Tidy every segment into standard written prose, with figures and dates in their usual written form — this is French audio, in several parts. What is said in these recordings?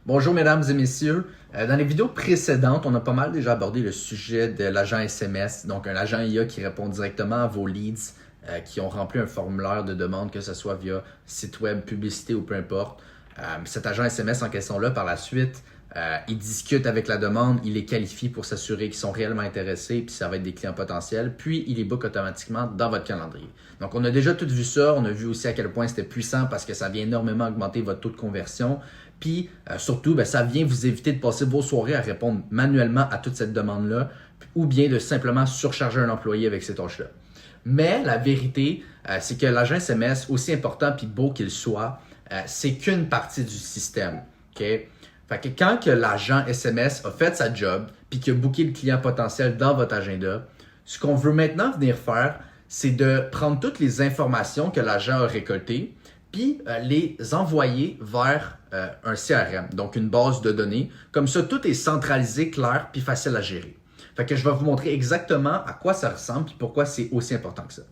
Bonjour mesdames et messieurs. Dans les vidéos précédentes, on a pas mal déjà abordé le sujet de l'agent SMS, donc un agent IA qui répond directement à vos leads qui ont rempli un formulaire de demande, que ce soit via site web, publicité ou peu importe. Cet agent SMS en question-là, par la suite, il discute avec la demande, il les qualifie pour s'assurer qu'ils sont réellement intéressés, puis ça va être des clients potentiels, puis il les book automatiquement dans votre calendrier. Donc on a déjà tout vu ça, on a vu aussi à quel point c'était puissant parce que ça vient énormément augmenter votre taux de conversion. Puis surtout, ça vient vous éviter de passer vos soirées à répondre manuellement à toute cette demande-là ou bien de simplement surcharger un employé avec ces tâches-là. Mais la vérité, c'est que l'agent SMS, aussi important puis beau qu'il soit, c'est qu'une partie du système. Okay? Fait que quand que l'agent SMS a fait sa job puis qu'il a booké le client potentiel dans votre agenda, ce qu'on veut maintenant venir faire, c'est de prendre toutes les informations que l'agent a récoltées puis les envoyer vers un CRM, donc une base de données. Comme ça, tout est centralisé, clair, puis facile à gérer. Fait que je vais vous montrer exactement à quoi ça ressemble puis pourquoi c'est aussi important que ça.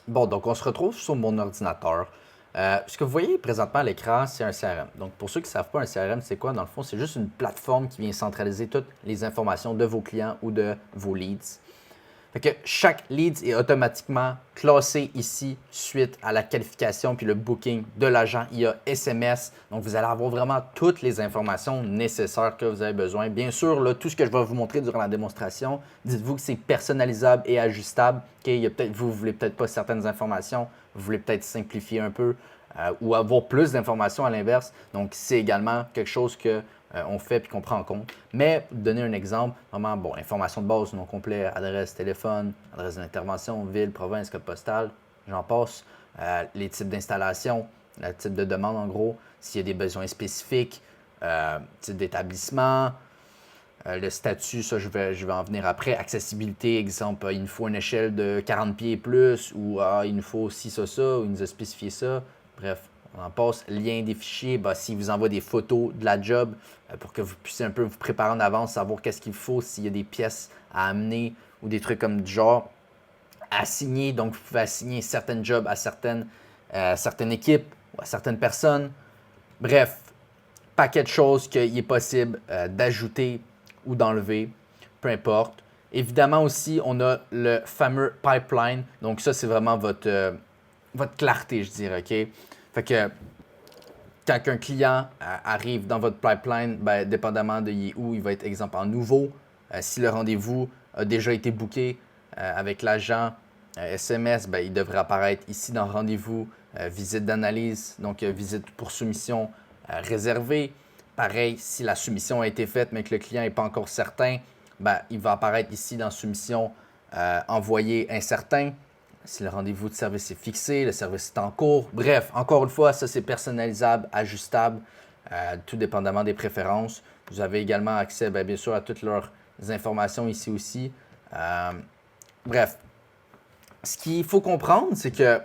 Bon, donc on se retrouve sur mon ordinateur. Ce que vous voyez présentement à l'écran, c'est un CRM. Donc pour ceux qui ne savent pas, un CRM, c'est quoi? Dans le fond, c'est juste une plateforme qui vient centraliser toutes les informations de vos clients ou de vos leads. Fait que chaque lead est automatiquement classé ici suite à la qualification puis le booking de l'agent IA SMS. Donc, vous allez avoir vraiment toutes les informations nécessaires que vous avez besoin. Bien sûr, là, tout ce que je vais vous montrer durant la démonstration, dites-vous que c'est personnalisable et ajustable. Okay? Vous ne voulez peut-être pas certaines informations, vous voulez peut-être simplifier un peu ou avoir plus d'informations à l'inverse. Donc, c'est également quelque chose que on fait puis qu'on prend en compte. Mais, pour donner un exemple, vraiment, bon, information de base, nom complet, adresse téléphone, adresse d'intervention, ville, province, code postal, j'en passe. Les types d'installation, le type de demande en gros, s'il y a des besoins spécifiques, type d'établissement, le statut, ça je vais en venir après. Accessibilité, exemple, il nous faut une échelle de 40 pieds et plus, ou il nous faut ci, ça, ou il nous a spécifié ça. Bref, on en passe. Lien des fichiers, s'il vous envoie des photos de la job pour que vous puissiez un peu vous préparer en avance, savoir qu'est-ce qu'il faut, s'il y a des pièces à amener ou des trucs comme du genre. Assigner, donc vous pouvez assigner certaines jobs à certaines équipes ou à certaines personnes. Bref, paquet de choses qu'il est possible d'ajouter ou d'enlever, peu importe. Évidemment aussi, on a le fameux pipeline. Donc ça, c'est vraiment votre clarté, je dirais, OK? Fait que quand un client arrive dans votre pipeline, dépendamment de où, il va être, exemple, en nouveau. Si le rendez-vous a déjà été booké avec l'agent SMS, il devrait apparaître ici dans rendez-vous, visite d'analyse, donc visite pour soumission réservée. Pareil, si la soumission a été faite mais que le client n'est pas encore certain, il va apparaître ici dans soumission envoyé incertain. Si le rendez-vous de service est fixé, le service est en cours. Bref, encore une fois, ça c'est personnalisable, ajustable, tout dépendamment des préférences. Vous avez également accès, bien sûr, à toutes leurs informations ici aussi. Bref, ce qu'il faut comprendre, c'est que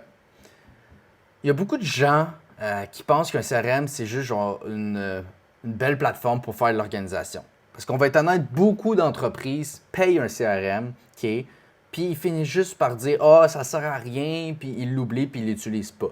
il y a beaucoup de gens qui pensent qu'un CRM, c'est juste genre une belle plateforme pour faire de l'organisation. Parce qu'on va être honnête, beaucoup d'entreprises payent un CRM, OK? Puis ils finissent juste par dire « Ah, ça sert à rien », puis ils l'oublient, puis ils ne l'utilisent pas.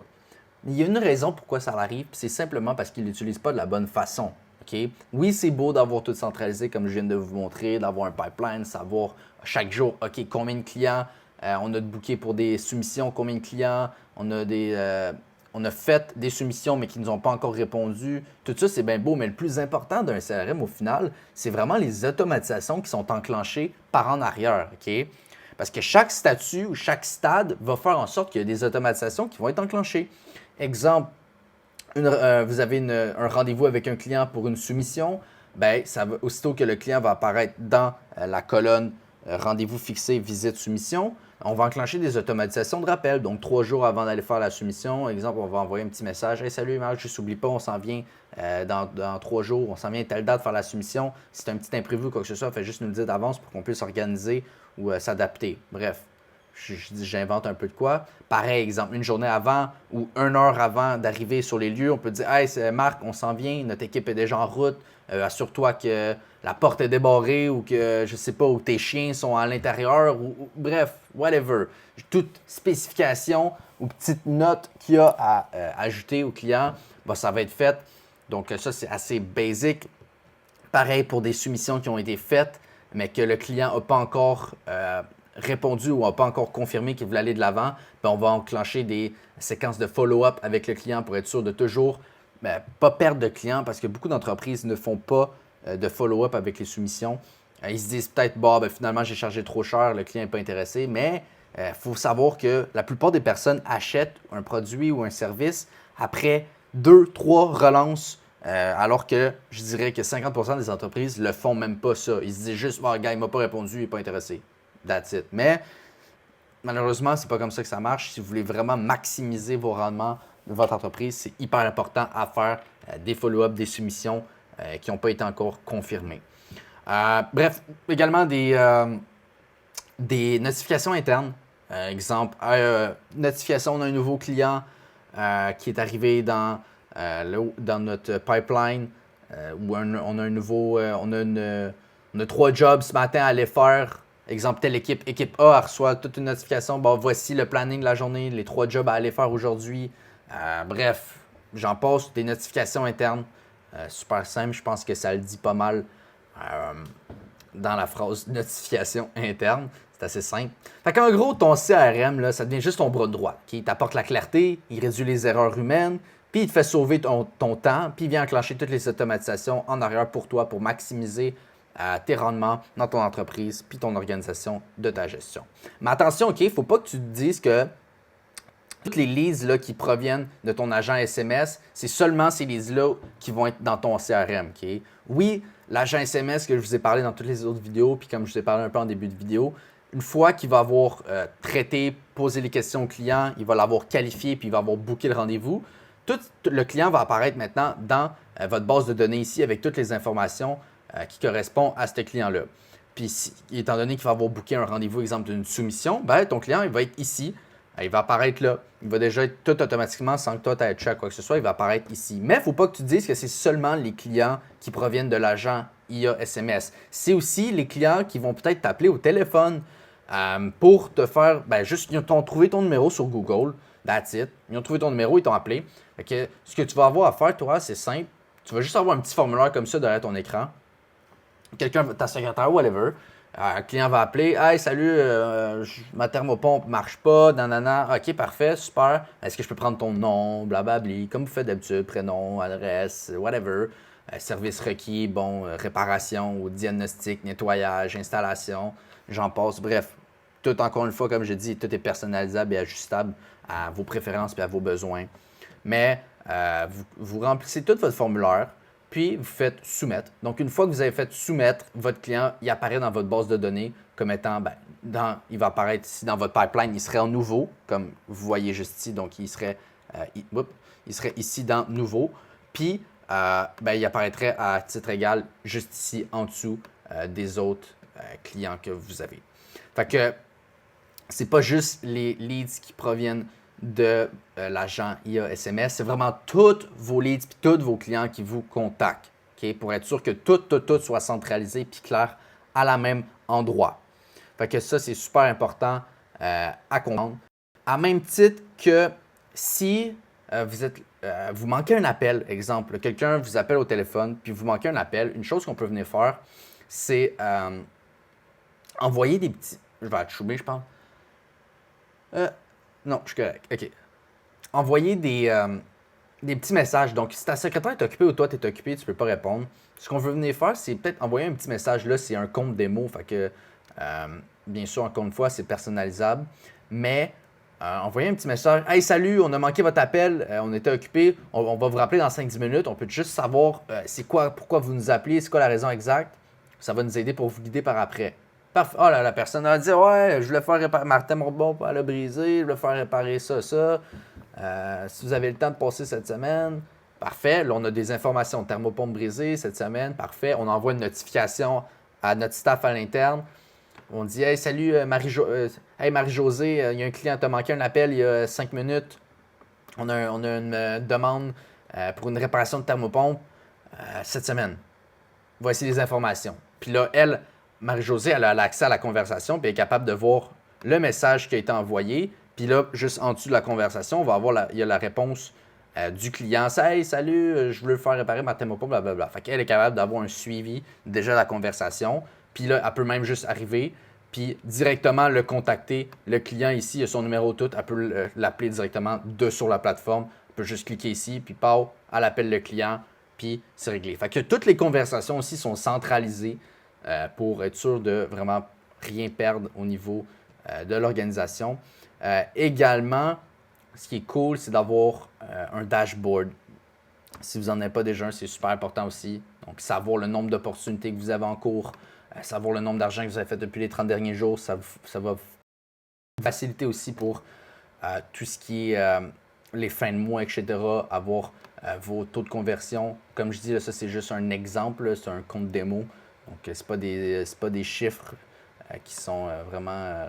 Il y a une raison pourquoi ça arrive, puis c'est simplement parce qu'ils ne l'utilisent pas de la bonne façon. Okay? Oui, c'est beau d'avoir tout centralisé, comme je viens de vous montrer, d'avoir un pipeline, savoir chaque jour, OK, combien de clients on a de booké pour des soumissions, combien de clients on a fait des soumissions, mais qui ne nous ont pas encore répondu. Tout ça, c'est bien beau, mais le plus important d'un CRM, au final, c'est vraiment les automatisations qui sont enclenchées par en arrière. Okay? Parce que chaque statut ou chaque stade va faire en sorte qu'il y a des automatisations qui vont être enclenchées. Exemple, vous avez un rendez-vous avec un client pour une soumission, aussitôt que le client va apparaître dans la colonne rendez-vous fixé, visite, soumission, on va enclencher des automatisations de rappel. Donc, 3 jours avant d'aller faire la soumission, exemple, on va envoyer un petit message. « Hey, salut Marc, juste oublie pas, on s'en vient dans 3 jours, on s'en vient à telle date faire la soumission. Si c'est un petit imprévu ou quoi que ce soit, fais juste nous le dire d'avance pour qu'on puisse organiser ou s'adapter. » Bref, j'invente un peu de quoi. Pareil, exemple, une journée avant ou 1 heure avant d'arriver sur les lieux, on peut dire « Hey, Marc, on s'en vient, notre équipe est déjà en route. Assure-toi que la porte est débarrée ou que, je sais pas, ou tes chiens sont à l'intérieur. » ou bref, whatever. Toute spécification ou petite note qu'il y a à ajouter au client, ça va être fait Donc ça, c'est assez basic. Pareil pour des soumissions qui ont été faites, mais que le client n'a pas encore répondu ou n'a pas encore confirmé qu'il voulait aller de l'avant, ben, on va enclencher des séquences de follow-up avec le client pour être sûr de toujours pas perdre de clients parce que beaucoup d'entreprises ne font pas de follow-up avec les soumissions. Ils se disent peut-être, bah, ben, finalement, j'ai chargé trop cher, le client n'est pas intéressé, mais il faut savoir que la plupart des personnes achètent un produit ou un service après 2-3 relances, alors que je dirais que 50% des entreprises ne le font même pas ça. Ils se disent juste, oh, gars, il ne m'a pas répondu, il n'est pas intéressé. That's it. Mais malheureusement, c'est pas comme ça que ça marche. Si vous voulez vraiment maximiser vos rendements de votre entreprise, c'est hyper important à faire des follow-up, des soumissions qui n'ont pas été encore confirmées. Bref, également des notifications internes. Exemple, notification d'un nouveau client qui est arrivé dans notre pipeline où on a un nouveau, on a 3 jobs ce matin à aller faire. Exemple, telle équipe A reçoit toute une notification. Bon, voici le planning de la journée, les 3 jobs à aller faire aujourd'hui. Bref, j'en passe des notifications internes. Super simple, je pense que ça le dit pas mal dans la phrase notification interne. C'est assez simple. Fait qu'en gros, ton CRM, là, ça devient juste ton bras droit. Il t'apporte la clarté, il réduit les erreurs humaines, puis il te fait sauver ton temps, puis il vient enclencher toutes les automatisations en arrière pour toi pour maximiser tes rendements dans ton entreprise puis ton organisation de ta gestion. Mais attention, il ne faut pas que tu te dises que toutes les leads là, qui proviennent de ton agent SMS, c'est seulement ces leads-là qui vont être dans ton CRM. Okay? Oui, l'agent SMS que je vous ai parlé dans toutes les autres vidéos, puis comme je vous ai parlé un peu en début de vidéo, une fois qu'il va avoir traité, posé les questions au client, il va l'avoir qualifié puis il va avoir booké le rendez-vous, tout le client va apparaître maintenant dans votre base de données ici avec toutes les informations qui correspondent à ce client-là. Puis, étant donné qu'il va avoir booké un rendez-vous, exemple d'une soumission, ben, ton client il va être ici, il va apparaître là. Il va déjà être tout automatiquement sans que toi tu aies check quoi que ce soit, il va apparaître ici. Mais il ne faut pas que tu te dises que c'est seulement les clients qui proviennent de l'agent IA SMS. C'est aussi les clients qui vont peut-être t'appeler au téléphone pour te faire, juste, ils ont trouvé ton numéro sur Google, that's it. Ils ont trouvé ton numéro, ils t'ont appelé. Fait que, ce que tu vas avoir à faire, toi, c'est simple. Tu vas juste avoir un petit formulaire comme ça derrière ton écran. Quelqu'un, ta secrétaire, whatever. Un client va appeler. Hey, salut, ma thermopompe marche pas. Nanana. Ok, parfait, super. Est-ce que je peux prendre ton nom, blablabli, comme vous faites d'habitude, prénom, adresse, whatever. Service requis, bon, réparation ou diagnostic, nettoyage, installation, j'en passe. Bref, tout encore une fois, comme je dis, tout est personnalisable et ajustable à vos préférences et à vos besoins. Mais vous remplissez tout votre formulaire. Puis, vous faites soumettre. Donc, une fois que vous avez fait soumettre, votre client, il apparaît dans votre base de données comme étant, il va apparaître ici dans votre pipeline, il serait en nouveau, comme vous voyez juste ici. Donc, il serait ici dans nouveau. Puis, il apparaîtrait à titre égal juste ici en dessous des autres clients que vous avez. Fait que, c'est pas juste les leads qui proviennent de l'agent IA SMS, c'est vraiment tous vos leads et tous vos clients qui vous contactent, okay, pour être sûr que tout soit centralisé et clair à la même endroit. Fait que ça, c'est super important à comprendre. À même titre que si vous manquez un appel, exemple, quelqu'un vous appelle au téléphone puis vous manquez un appel, une chose qu'on peut venir faire, c'est envoyer des petits... Je vais choumer, je pense. Non, je suis correct. OK. Envoyer des petits messages. Donc, si ta secrétaire est occupée ou toi, tu es occupé, tu ne peux pas répondre. Ce qu'on veut venir faire, c'est peut-être envoyer un petit message. Là, c'est un compte démo. Fait que, bien sûr, encore une fois, c'est personnalisable. Mais, envoyer un petit message. Hey, salut, on a manqué votre appel. On était occupé. On va vous rappeler dans 5-10 minutes. On peut juste savoir pourquoi vous nous appelez, c'est quoi la raison exacte. Ça va nous aider pour vous guider par après. Parfait. Oh là, la personne va dire ouais, je voulais faire réparer ma thermopompe, elle a brisé, je voulais faire réparer ça. Si vous avez le temps de passer cette semaine, parfait. Là, on a des informations thermopompe brisée cette semaine, parfait. On envoie une notification à notre staff à l'interne. On dit hey, salut Marie-Josée, il y a un client qui t'a manqué un appel il y a 5 minutes. On a une demande pour une réparation de thermopompe cette semaine. Voici les informations. Puis là, Marie-Josée, elle a l'accès à la conversation puis elle est capable de voir le message qui a été envoyé. Puis là, juste en dessous de la conversation, on va avoir il y a la réponse du client. Hey, salut, je veux faire réparer ma thermopompe, blablabla. Fait qu'elle est capable d'avoir un suivi déjà de la conversation. Puis là, elle peut même juste arriver, puis directement le contacter. Le client ici, il a son numéro tout, elle peut l'appeler directement sur la plateforme. Elle peut juste cliquer ici, puis pau, elle appelle le client, puis c'est réglé. Fait que toutes les conversations aussi sont centralisées pour être sûr de vraiment rien perdre au niveau de l'organisation. Également, ce qui est cool, c'est d'avoir un dashboard. Si vous n'en avez pas déjà un, c'est super important aussi. Donc, savoir le nombre d'opportunités que vous avez en cours, savoir le nombre d'argent que vous avez fait depuis les 30 derniers jours, ça va vous faciliter aussi pour tout ce qui est les fins de mois, etc. Avoir vos taux de conversion. Comme je dis, là, ça c'est juste un exemple, c'est un compte démo. Donc, ce n'est pas des chiffres qui sont vraiment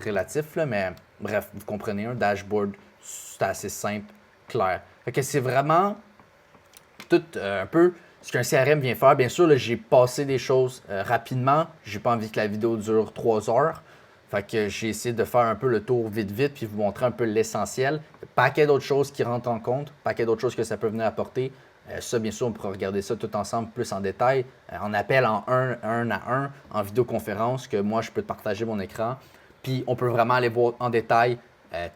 relatifs, là, mais bref, vous comprenez, un dashboard, c'est assez simple, clair. Fait que c'est vraiment tout un peu ce qu'un CRM vient faire. Bien sûr, là, j'ai passé des choses rapidement. J'ai pas envie que la vidéo dure 3 heures. Fait que j'ai essayé de faire un peu le tour vite, puis vous montrer un peu l'essentiel. Paquet d'autres choses qui rentrent en compte, paquet d'autres choses que ça peut venir apporter. Ça, bien sûr, on pourra regarder ça tout ensemble plus en détail, en appel en un à un, en vidéoconférence, que moi, je peux te partager mon écran. Puis, on peut vraiment aller voir en détail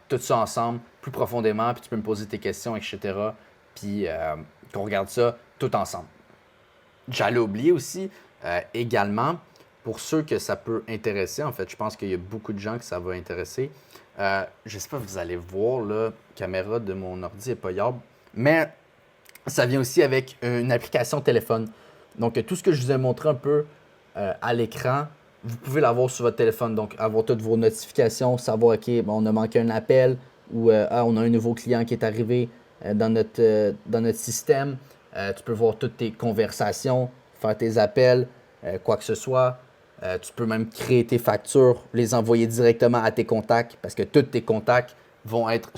tout ça ensemble, plus profondément, puis tu peux me poser tes questions, etc. Puis, qu'on regarde ça tout ensemble. J'allais oublier aussi, également, pour ceux que ça peut intéresser, en fait, je pense qu'il y a beaucoup de gens que ça va intéresser. Je ne sais pas si vous allez voir, la caméra de mon ordi n'est pas yable, mais ça vient aussi avec une application téléphone. Donc, tout ce que je vous ai montré un peu à l'écran, vous pouvez l'avoir sur votre téléphone. Donc, avoir toutes vos notifications, savoir, OK, bon, on a manqué un appel ou on a un nouveau client qui est arrivé dans notre système. Tu peux voir toutes tes conversations, faire tes appels, quoi que ce soit. Tu peux même créer tes factures, les envoyer directement à tes contacts parce que tous tes contacts vont être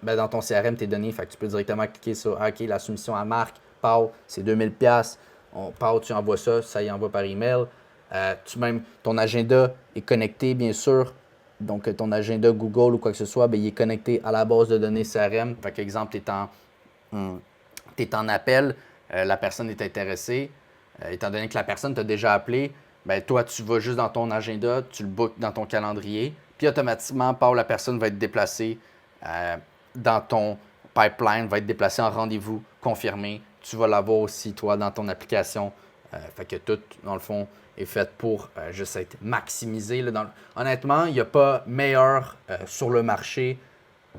dans ton CRM, tes données. Fait que tu peux directement cliquer sur OK, la soumission à Marc, Pau, c'est 2000$. Pau, tu envoies ça, ça y envoie par email. Ton agenda est connecté, bien sûr. Donc, ton agenda Google ou quoi que ce soit, il est connecté à la base de données CRM. Fait que, exemple, tu es en appel, la personne est intéressée. Étant donné que la personne t'a déjà appelé, toi, tu vas juste dans ton agenda, tu le bookes dans ton calendrier. Puis automatiquement, la personne va être déplacée dans ton pipeline, va être déplacée en rendez-vous confirmé. Tu vas l'avoir aussi, toi, dans ton application. Fait que tout, dans le fond, est fait pour juste être maximisé. Honnêtement, il n'y a pas meilleur sur le marché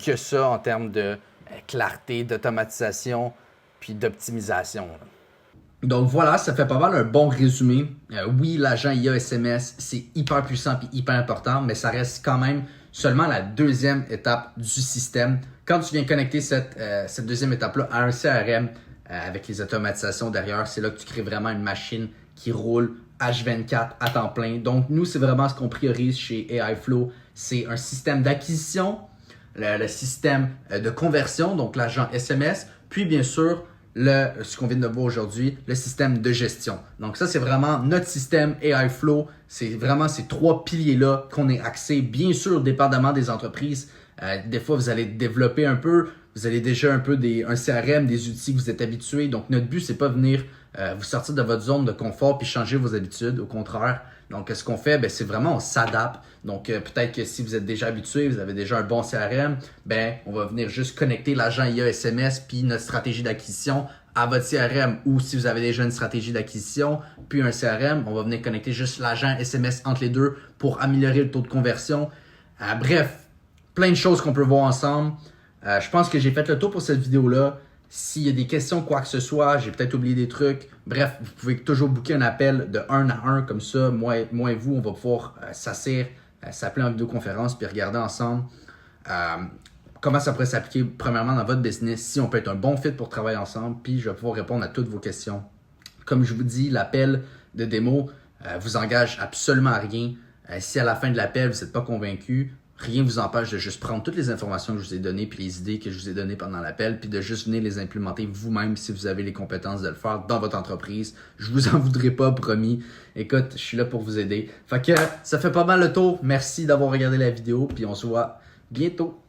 que ça en termes de clarté, d'automatisation puis d'optimisation. Donc voilà, ça fait pas mal un bon résumé. Oui, l'agent IA SMS, c'est hyper puissant et hyper important, mais ça reste quand même seulement la deuxième étape du système. Quand tu viens connecter cette deuxième étape-là à un CRM avec les automatisations derrière, c'est là que tu crées vraiment une machine qui roule H24 à temps plein. Donc nous, c'est vraiment ce qu'on priorise chez AIflow. C'est un système d'acquisition, le système de conversion, donc l'agent SMS, puis bien sûr, ce qu'on vient de voir aujourd'hui, le système de gestion. Donc ça, c'est vraiment notre système AIflow. C'est vraiment ces 3 piliers-là qu'on est axé. Bien sûr, dépendamment des entreprises, des fois, vous allez développer un peu, vous avez déjà un peu un CRM, des outils que vous êtes habitués. Donc notre but, c'est pas venir vous sortir de votre zone de confort puis changer vos habitudes. Au contraire, donc ce qu'on fait, c'est vraiment on s'adapte. Donc peut-être que si vous êtes déjà habitué, vous avez déjà un bon CRM, on va venir juste connecter l'agent IA SMS puis notre stratégie d'acquisition à votre CRM. Ou si vous avez déjà une stratégie d'acquisition puis un CRM, on va venir connecter juste l'agent SMS entre les deux pour améliorer le taux de conversion. Bref, plein de choses qu'on peut voir ensemble. Je pense que j'ai fait le tour pour cette vidéo-là. S'il y a des questions, quoi que ce soit, j'ai peut-être oublié des trucs. Bref, vous pouvez toujours booker un appel de 1 à 1 comme ça. Moi et vous, on va pouvoir s'asseoir, s'appeler en vidéoconférence puis regarder ensemble comment ça pourrait s'appliquer premièrement dans votre business, si on peut être un bon fit pour travailler ensemble, puis je vais pouvoir répondre à toutes vos questions. Comme je vous dis, l'appel de démo vous engage absolument à rien. Si à la fin de l'appel, vous n'êtes pas convaincu, rien ne vous empêche de juste prendre toutes les informations que je vous ai données puis les idées que je vous ai données pendant l'appel puis de juste venir les implémenter vous-même si vous avez les compétences de le faire dans votre entreprise. Je vous en voudrais pas, promis. Écoute, je suis là pour vous aider. Fait que ça fait pas mal le tour. Merci d'avoir regardé la vidéo puis on se voit bientôt.